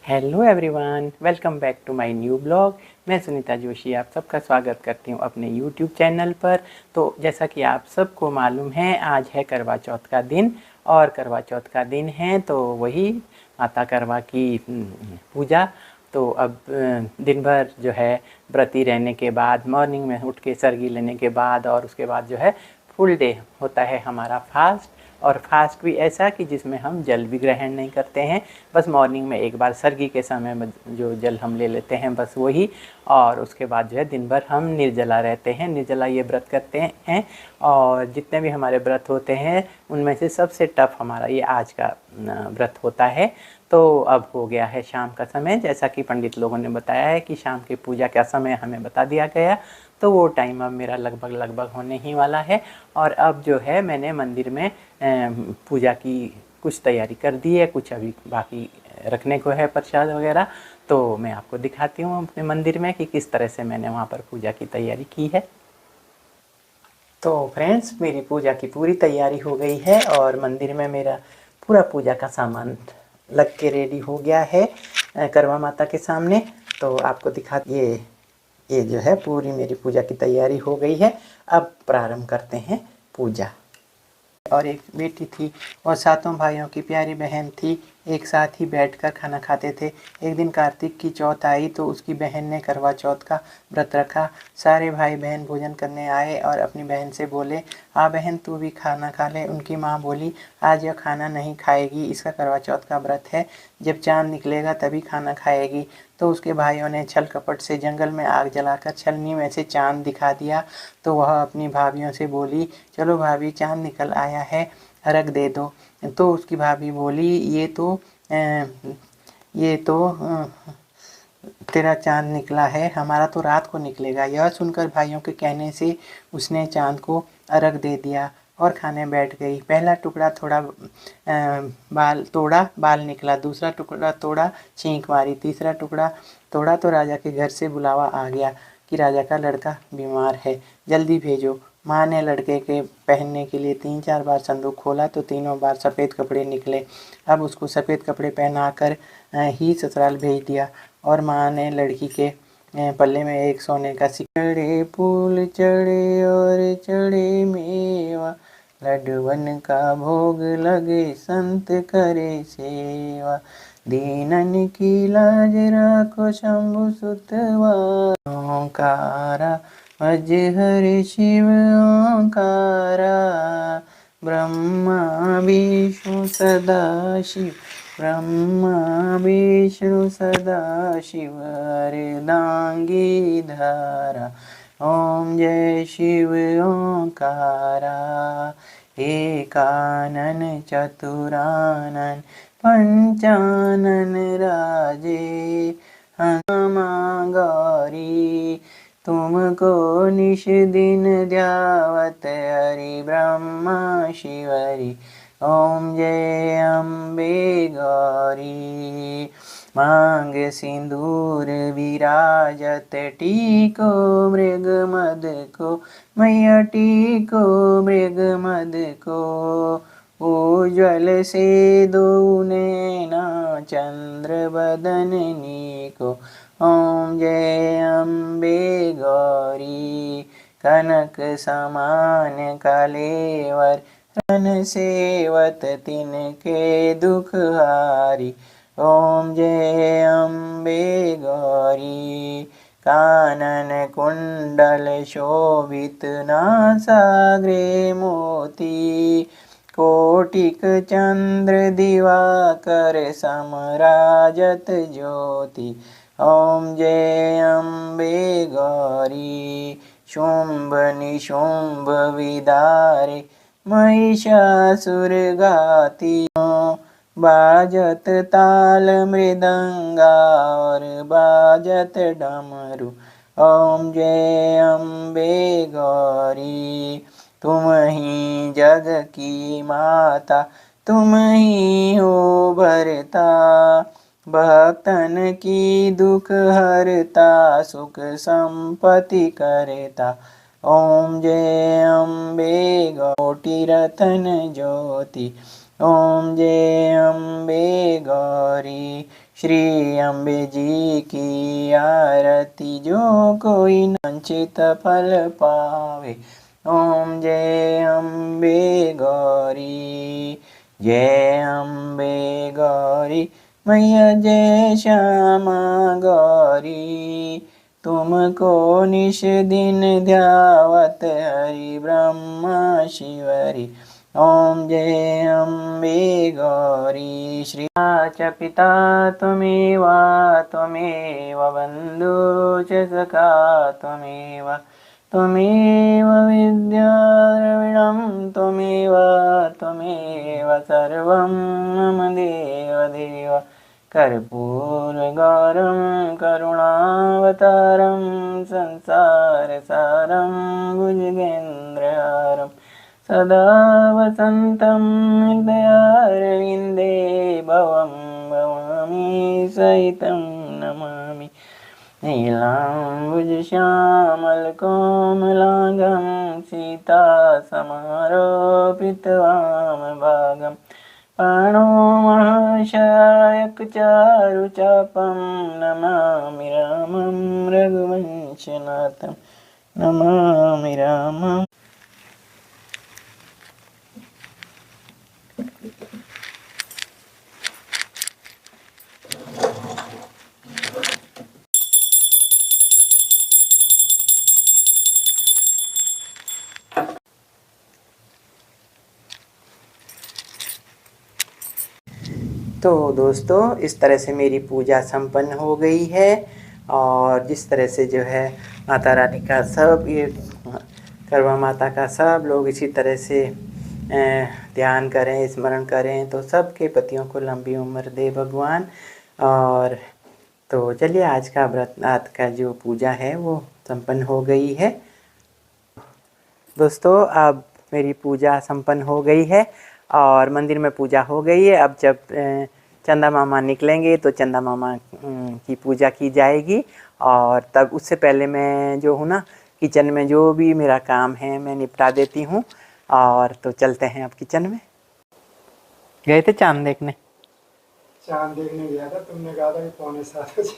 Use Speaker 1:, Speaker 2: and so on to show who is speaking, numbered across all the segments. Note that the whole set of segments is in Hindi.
Speaker 1: Hello everyone, welcome back to my new blog. मैं सुनीता जोशी आप सबका स्वागत करती हूँ अपने यूट्यूब चैनल पर। तो जैसा कि आप सबको मालूम है, आज है करवा चौथ का दिन। और करवा चौथ का दिन है तो वही माता करवा की पूजा। तो अब दिन भर जो है व्रती रहने के बाद, मॉर्निंग में उठ के सरगी लेने के बाद और उसके बाद जो है फुल डे होता है हमारा फास्ट। और फास्ट भी ऐसा कि जिसमें हम जल भी ग्रहण नहीं करते हैं, बस मॉर्निंग में एक बार सरगी के समय में जो जल हम ले लेते हैं बस वही। और उसके बाद जो है दिन भर हम निर्जला रहते हैं, निर्जला ये व्रत करते हैं। और जितने भी हमारे व्रत होते हैं उनमें से सबसे टफ हमारा ये आज का व्रत होता है। तो अब हो गया है शाम का समय, जैसा कि पंडित लोगों ने बताया है कि शाम की पूजा का समय हमें बता दिया गया। तो वो टाइम अब मेरा लगभग होने ही वाला है। और अब जो है मैंने मंदिर में पूजा की कुछ तैयारी कर दी है, कुछ अभी बाकी रखने को है प्रसाद वगैरह। तो मैं आपको दिखाती हूँ अपने मंदिर में कि किस तरह से मैंने वहाँ पर पूजा की तैयारी की है। तो फ्रेंड्स, मेरी पूजा की पूरी तैयारी हो गई है और मंदिर में मेरा पूरा पूजा का सामान लग के रेडी हो गया है करवा माता के सामने। तो आपको दिखा ये जो है पूरी मेरी पूजा की तैयारी हो गई है। अब प्रारंभ करते हैं पूजा। और एक बेटी थी और सातों भाइयों की प्यारी बहन थी, एक साथ ही बैठकर खाना खाते थे। एक दिन कार्तिक की चौथ आई तो उसकी बहन ने करवा चौथ का व्रत रखा। सारे भाई बहन भोजन करने आए और अपनी बहन से बोले, आ बहन तू भी खाना खा ले। उनकी माँ बोली, आज यह खाना नहीं खाएगी, इसका करवा चौथ का व्रत है, जब चाँद निकलेगा तभी खाना खाएगी। तो उसके भाइयों ने छल कपट से जंगल में आग जलाकर छलनी में से चाँद दिखा दिया। तो वह अपनी भाभियों से बोली, चलो भाभी चाँद निकल आया है, अर्घ दे दो। तो उसकी भाभी बोली, ये तो तेरा चाँद निकला है, हमारा तो रात को निकलेगा। यह सुनकर भाइयों के कहने से उसने चाँद को अर्घ दे दिया और खाने बैठ गई। पहला टुकड़ा थोड़ा बाल तोड़ा, बाल निकला। दूसरा टुकड़ा तोड़ा, छींक मारी। तीसरा टुकड़ा तोड़ा तो राजा के घर से बुलावा आ गया कि राजा का लड़का बीमार है, जल्दी भेजो। माँ ने लड़के के पहनने के लिए 3-4 बार संदूक खोला तो तीनों बार सफ़ेद कपड़े निकले। अब उसको सफ़ेद कपड़े पहनाकर ही ससुराल भेज दिया। और माँ ने लड़की के पल्ले में एक सोने का चढ़े फूल चढ़े और चढ़े मेवा, लड्डुवन का भोग लगे संत करे सेवा, दीनन की लाज राखो शंभु सुतवा, ओंकारा अज हरि शिव ओंकारा, ब्रह्मा विष्णु सदा शिव, ब्रह्मा विष्णु सदा शिव, अर्धांगी धारा, ओम जय शिव ओंकारा, एकानन चतुरानन पंचानन राजे, हमा गौरी तुमको निश दिन ध्यावत, हरि ब्रह्मा शिवरी, ओम जय अम्बे गौरी। मांग सिंदूर विराजत, टीको मृग मद को, मैया टीको मृग मद को, उज्ज्वल से दो नैना चंद्र बदननी को, ओम जय अम्बे गौरी। कनक समान कलेवर रन सेवत, तिनके दुख हारी, ओम जय अम्बे गौरी। कानन कुंडल शोभित, नासाग्रे मोती, कोटिक चंद्र दिवाकर समराजत ज्योति, ओम जय अम्बे गौरी। शुंभ निशुंभ विदारे, महिषासुर घाती, बाजत ताल मृदंगा और बाजत डमरू, ओम जय अम्बे गौरी। तुम ही जग की माता, तुम ही हो भरता, भक्तन की दुख हरता, सुख संपत्ति करता, ओम जय अम्बे कोटि रतन ज्योति, ओम जय अम्बे गौरी। श्री अम्बे जी की आरती जो कोई वांछित फल पावे। ओम जय अम्बे गौरी, जय अम्बे गौरी, मैया जय श्यामा गौरी। तुमको निश दिन ध्यावत हरि ब्रह्मा शिवरी। ओम जय अम्बे गौरी। श्री च पिता त्वमेव त्वमेव बन्धु च सखा त्वमेव त्वमेव विद्या द्रविणं त्वमेव त्वमेव सर्वं मम देव देव। कर्पूरगौरं करुणावतारं संसारसारं भुजगेन्द्रहारं सदा वसन्तं हृदयारविन्दे भवं भवामि सहितं नमामि। नीलाम्बुजश्यामलकोमलाङ्गं सीतासमारोपितवामभागं पाणो महाशयकचारुचापं नमामि रामं रघुवंशनाथं नमामि रामम्। तो दोस्तों इस तरह से मेरी पूजा संपन्न हो गई है। और जिस तरह से जो है माता रानी का सब ये करवा माता का सब लोग इसी तरह से ध्यान करें, स्मरण करें तो सबके पतियों को लंबी उम्र दे भगवान। और तो चलिए आज का व्रत का जो पूजा है वो संपन्न हो गई है। दोस्तों अब मेरी पूजा संपन्न हो गई है और मंदिर में पूजा हो गई है। अब जब चंदा मामा निकलेंगे तो चंदा मामा की पूजा की जाएगी। और तब उससे पहले मैं जो हूँ ना किचन में जो भी मेरा काम है मैं निपटा देती हूँ। और तो चलते हैं अब किचन में। गए थे चांद देखने?
Speaker 2: चांद देखने गया था, तुमने कहा था कि 6:45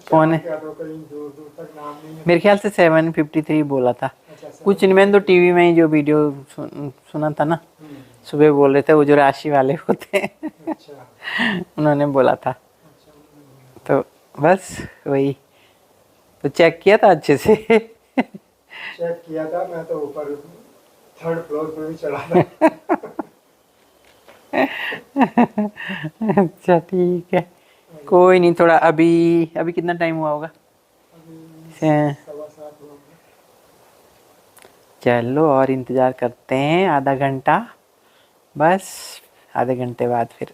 Speaker 1: पौने
Speaker 2: तो कहीं दूर दूर तक नाम नहीं है।
Speaker 1: मेरे ख्याल से 7:53 बोला था।
Speaker 2: अच्छा,
Speaker 1: कुछ नहीं, मैंने तो टीवी में ही जो वीडियो सुना था ना, सुबह बोल रहे थे वो जो राशि वाले होते हैं
Speaker 2: अच्छा।
Speaker 1: उन्होंने बोला था।
Speaker 2: अच्छा,
Speaker 1: तो बस वही तो चेक किया था अच्छे से
Speaker 2: चेक किया था, मैं तो ऊपर 3rd फ्लोर पे भी चढ़ा था।
Speaker 1: अच्छा ठीक है, कोई नहीं। थोड़ा अभी अभी कितना टाइम हुआ होगा?
Speaker 2: अभी
Speaker 1: से-
Speaker 2: 7:15 हुआ है।
Speaker 1: चलो और इंतज़ार करते हैं आधा घंटा, बस आधे घंटे बाद फिर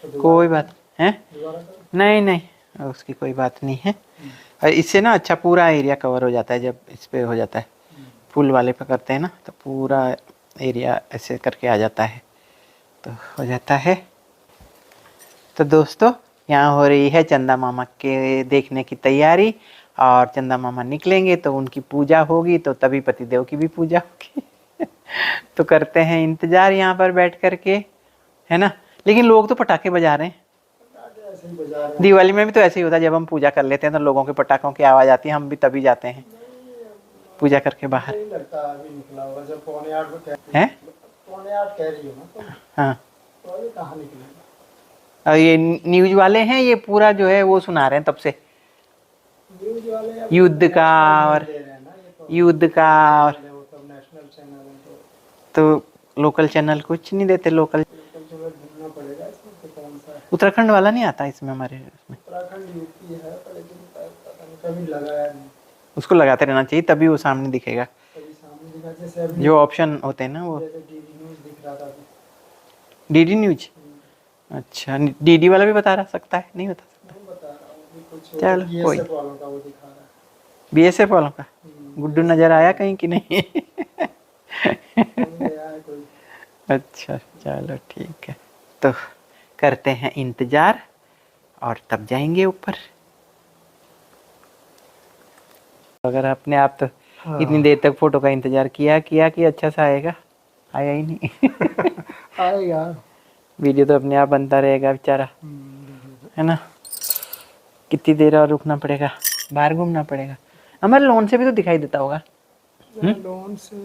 Speaker 2: तो
Speaker 1: कोई बात है।
Speaker 2: दोबारा करो।
Speaker 1: नहीं नहीं उसकी कोई बात नहीं है। और इससे ना अच्छा पूरा एरिया कवर हो जाता है जब इस पे हो जाता है। फुल वाले पे करते हैं ना तो पूरा एरिया ऐसे करके आ जाता है तो हो जाता है। तो दोस्तों यहाँ हो रही है चंदा मामा के देखने की तैयारी। और चंदा मामा निकलेंगे तो उनकी पूजा होगी तो तभी पतिदेव की भी पूजा होगी तो करते हैं इंतज़ार यहाँ पर बैठ कर के, है ना। लेकिन लोग तो पटाखे बजा रहे हैं।
Speaker 2: ऐसे ही बजा रहे हैं।
Speaker 1: दिवाली में भी तो ऐसे ही होता है, जब हम पूजा कर लेते हैं तो लोगों के पटाखों की आवाज़ आती है, हम भी तभी जाते हैं पूजा करके बाहर।
Speaker 2: नहीं लगता अभी निकला होगा, जब 7:45 को कह
Speaker 1: हैं?
Speaker 2: 7:45 कह रही हो ना तुम,
Speaker 1: हाँ।
Speaker 2: तो अभी कहाँ निकलेगा?
Speaker 1: और ये न्यूज वाले हैं, ये पूरा जो है वो सुना रहे हैं तब से
Speaker 2: न्यूज वाले अब
Speaker 1: युद्ध का
Speaker 2: नेशनल
Speaker 1: और
Speaker 2: दे रहे हैं ना, ये तो
Speaker 1: युद्ध का। और
Speaker 2: चैनल है, वो सब नेशनल चैनल है,
Speaker 1: तो लोकल चैनल कुछ नहीं देते। लोकल
Speaker 2: तो चलो ढूंढना पड़ेगा इसमें तो कौन सा है।
Speaker 1: उत्तराखंड वाला नहीं आता इसमें हमारे इसमें।
Speaker 2: उत्तराखंड यूपी है पर लेकिन पता नहीं, कभी लगाया नहीं,
Speaker 1: उसको लगाते रहना चाहिए तभी वो सामने दिखेगा।
Speaker 2: कभी सामने दिखा। जैसे अभी
Speaker 1: जो ऑप्शन होते हैं ना वो
Speaker 2: जैसे डीडी न्यूज दिख रहा था अभी।
Speaker 1: DD news. अच्छा डीडी वाला भी बता सकता है, नहीं बता सकता?
Speaker 2: नहीं बता रहा हूँ अभी कुछ
Speaker 1: चलो कोई
Speaker 2: बीएसएफ वालों का वो दिखा रहा है।
Speaker 1: बीएसएफ वालों का गुड्डू नजर आया कहीं कि नहीं
Speaker 2: नहीं गया है कोई।
Speaker 1: अच्छा चलो ठीक है, तो करते हैं इंतज़ार और तब जाएंगे ऊपर। अगर अपने आप तो इतनी देर तक फोटो का इंतज़ार किया कि अच्छा सा आएगा, आया ही नहीं
Speaker 2: आएगा।
Speaker 1: वीडियो तो अपने आप बनता रहेगा बेचारा, है ना। कितनी देर और रुकना पड़ेगा, बाहर घूमना पड़ेगा। हमारे लॉन से भी तो दिखाई देता होगा।
Speaker 2: लॉन से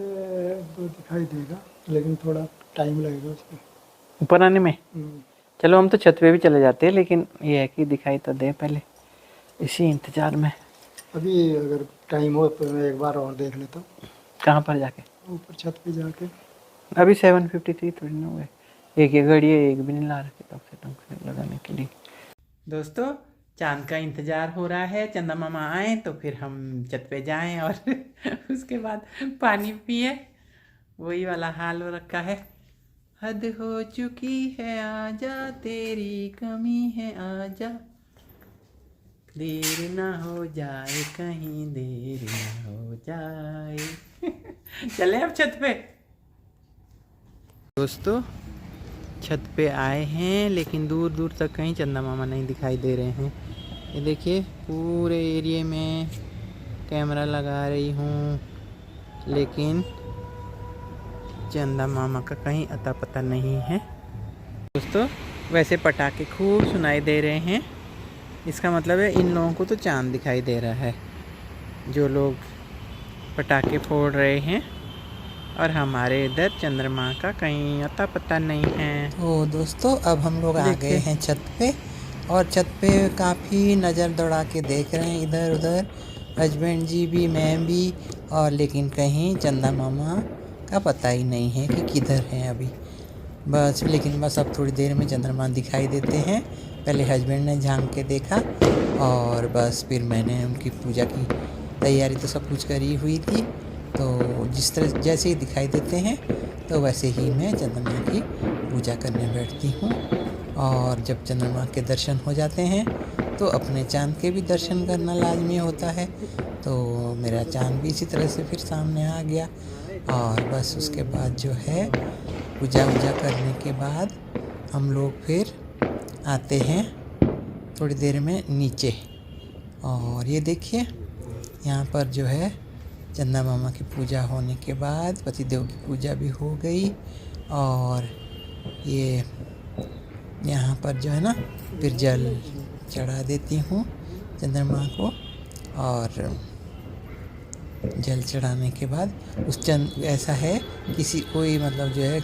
Speaker 2: तो दिखाई देगा, लेकिन थोड़ा टाइम लगेगा उसमें
Speaker 1: ऊपर आने में। चलो हम तो छत पे भी चले जाते हैं, लेकिन ये है कि दिखाई तो दे पहले, इसी इंतजार में।
Speaker 2: अभी अगर टाइम हो तो मैं एक बार और देख लेता हूँ।
Speaker 1: कहाँ पर जाके?
Speaker 2: ऊपर छत पे जाके।
Speaker 1: अभी 7:53 थोड़ी ना हुए, एक ये घड़ी है, एक भी नहीं ला रखे तब से ढंग से लगाने के लिए। दोस्तों चांद का इंतजार हो रहा है, चंदा मामा आए तो फिर हम छत पे जाएं और उसके बाद पानी पिए। वही वाला हाल हो रखा है। हद हो चुकी है आजा, तेरी कमी है आजा, देर ना हो जाए कहीं, देर ना हो जाए। चले अब छत पे। दोस्तों छत पे आए हैं, लेकिन दूर दूर तक कहीं चंदा मामा नहीं दिखाई दे रहे हैं। ये देखिए पूरे एरिया में कैमरा लगा रही हूँ, लेकिन चंदा मामा का कहीं अता पता नहीं है। दोस्तों वैसे पटाखे खूब सुनाई दे रहे हैं, इसका मतलब है इन लोगों को तो चांद दिखाई दे रहा है, जो लोग पटाखे फोड़ रहे हैं। और हमारे इधर चंद्रमा का कहीं अता पता नहीं है।
Speaker 3: तो दोस्तों अब हम लोग आ गए हैं छत पे, और छत पे काफ़ी नज़र दौड़ा के देख रहे हैं इधर उधर, हस्बैंड जी भी, मैं भी, और लेकिन कहीं चंदा मामा का पता ही नहीं है कि किधर हैं अभी। बस लेकिन बस अब थोड़ी देर में चंद्रमा दिखाई देते हैं। पहले हस्बैंड ने झांक के देखा, और बस फिर मैंने उनकी पूजा की तैयारी तो सब कुछ करी हुई थी। तो जिस तरह जैसे ही दिखाई देते हैं तो वैसे ही मैं चंद्रमा की पूजा करने बैठती हूँ। और जब चंद्रमा के दर्शन हो जाते हैं तो अपने चांद के भी दर्शन करना लाजमी होता है। तो मेरा चांद भी इसी तरह से फिर सामने आ गया। और बस उसके बाद जो है पूजा वूजा करने के बाद हम लोग फिर आते हैं थोड़ी देर में नीचे। और ये देखिए यहाँ पर जो है चंदा मामा की पूजा होने के बाद पतिदेव की पूजा भी हो गई। और ये यहाँ पर जो है ना फिर जल चढ़ा देती हूँ चंद्रमा को। और जल चढ़ाने के बाद उस चंद ऐसा है किसी कोई मतलब जो है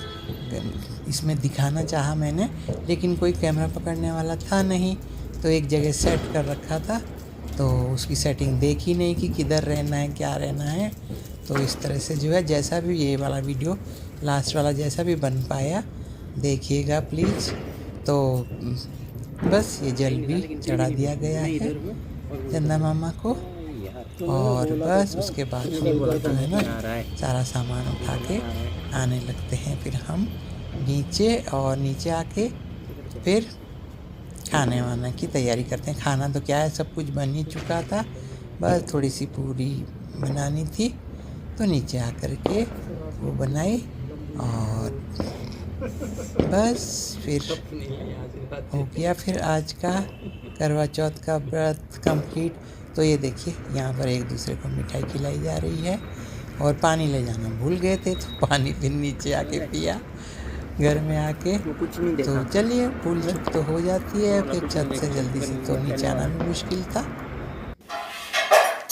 Speaker 3: इसमें दिखाना चाहा मैंने, लेकिन कोई कैमरा पकड़ने वाला था नहीं, तो एक जगह सेट कर रखा था, तो उसकी सेटिंग देखी नहीं कि किधर रहना है क्या रहना है। तो इस तरह से जो है जैसा भी ये वाला वीडियो लास्ट वाला जैसा भी बन पाया देखिएगा प्लीज़। तो बस ये जल भी चढ़ा दिया गया है चंदा मामा को। और बस उसके बाद हम लोग जो है ना सारा सामान उठा के आने लगते हैं फिर हम नीचे। और नीचे आके फिर खाने वाने की तैयारी करते हैं। खाना तो क्या है सब कुछ बन ही चुका था, बस थोड़ी सी पूरी बनानी थी, तो नीचे आकर के वो बनाई। और बस फिर हो गया फिर आज का करवा चौथ का व्रत कंप्लीट। तो ये देखिए यहाँ पर एक दूसरे को मिठाई खिलाई जा रही है, और पानी ले जाना भूल गए थे तो पानी फिर नीचे आके पिया घर में आके। तो चलिए भूल चूक तो हो जाती है, फिर छत से जल्दी से तो नीचे आना भी मुश्किल था।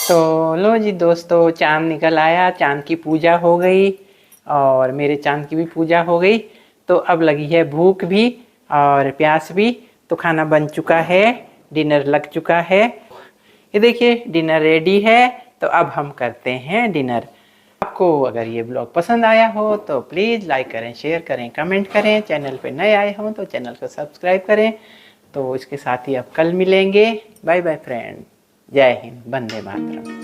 Speaker 1: तो लो जी दोस्तों चांद निकल आया, चांद की पूजा हो गई और मेरे चांद की भी पूजा हो गई। तो अब लगी है भूख भी और प्यास भी, तो खाना बन चुका है, डिनर लग चुका है। ये देखिए डिनर रेडी है, तो अब हम करते हैं डिनर। आपको अगर ये ब्लॉग पसंद आया हो तो प्लीज़ लाइक करें, शेयर करें, कमेंट करें। चैनल पे नए आए हों तो चैनल को सब्सक्राइब करें। तो इसके साथ ही अब कल मिलेंगे। बाय बाय फ्रेंड, जय हिंद, वंदे मातरम।